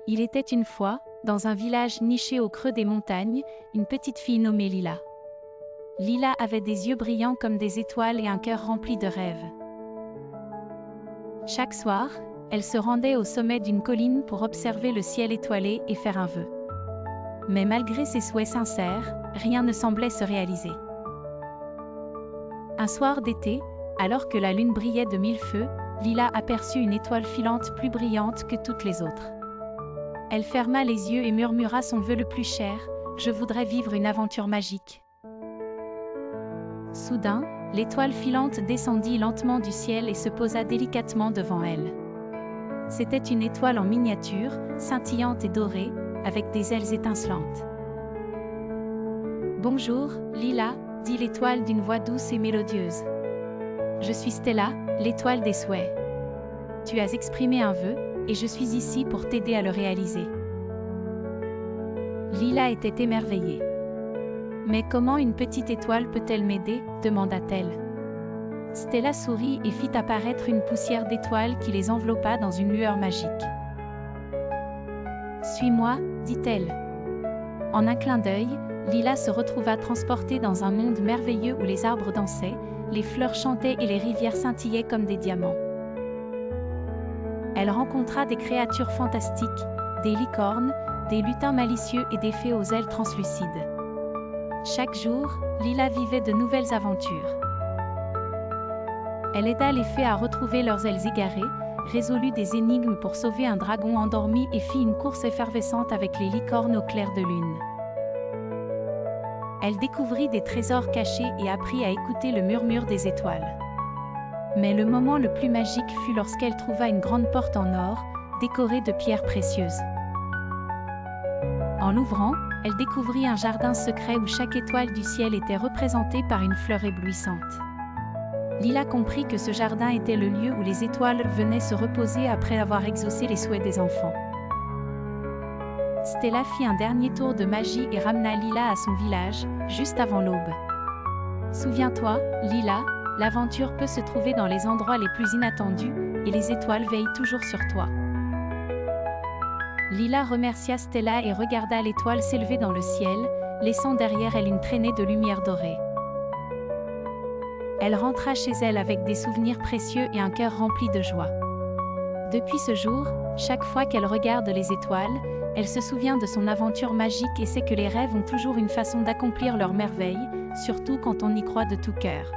Il était une fois, dans un village niché au creux des montagnes, une petite fille nommée Lila. Lila avait des yeux brillants comme des étoiles et un cœur rempli de rêves. Chaque soir, elle se rendait au sommet d'une colline pour observer le ciel étoilé et faire un vœu. Mais malgré ses souhaits sincères, rien ne semblait se réaliser. Un soir d'été, alors que la lune brillait de mille feux, Lila aperçut une étoile filante plus brillante que toutes les autres. Elle ferma les yeux et murmura son vœu le plus cher, « Je voudrais vivre une aventure magique. » Soudain, l'étoile filante descendit lentement du ciel et se posa délicatement devant elle. C'était une étoile en miniature, scintillante et dorée, avec des ailes étincelantes. « Bonjour, Lila, » dit l'étoile d'une voix douce et mélodieuse. « Je suis Stella, l'étoile des souhaits. Tu as exprimé un vœu, et je suis ici pour t'aider à le réaliser. » Lila était émerveillée. « Mais comment une petite étoile peut-elle m'aider ?» demanda-t-elle. Stella sourit et fit apparaître une poussière d'étoiles qui les enveloppa dans une lueur magique. « Suis-moi, » dit-elle. En un clin d'œil, Lila se retrouva transportée dans un monde merveilleux où les arbres dansaient, les fleurs chantaient et les rivières scintillaient comme des diamants. Elle rencontra des créatures fantastiques, des licornes, des lutins malicieux et des fées aux ailes translucides. Chaque jour, Lila vivait de nouvelles aventures. Elle aida les fées à retrouver leurs ailes égarées, résolut des énigmes pour sauver un dragon endormi et fit une course effervescente avec les licornes au clair de lune. Elle découvrit des trésors cachés et apprit à écouter le murmure des étoiles. Mais le moment le plus magique fut lorsqu'elle trouva une grande porte en or, décorée de pierres précieuses. En l'ouvrant, elle découvrit un jardin secret où chaque étoile du ciel était représentée par une fleur éblouissante. Lila comprit que ce jardin était le lieu où les étoiles venaient se reposer après avoir exaucé les souhaits des enfants. Stella fit un dernier tour de magie et ramena Lila à son village, juste avant l'aube. Souviens-toi, Lila, l'aventure peut se trouver dans les endroits les plus inattendus, et les étoiles veillent toujours sur toi. Lila remercia Stella et regarda l'étoile s'élever dans le ciel, laissant derrière elle une traînée de lumière dorée. Elle rentra chez elle avec des souvenirs précieux et un cœur rempli de joie. Depuis ce jour, chaque fois qu'elle regarde les étoiles, elle se souvient de son aventure magique et sait que les rêves ont toujours une façon d'accomplir leurs merveilles, surtout quand on y croit de tout cœur.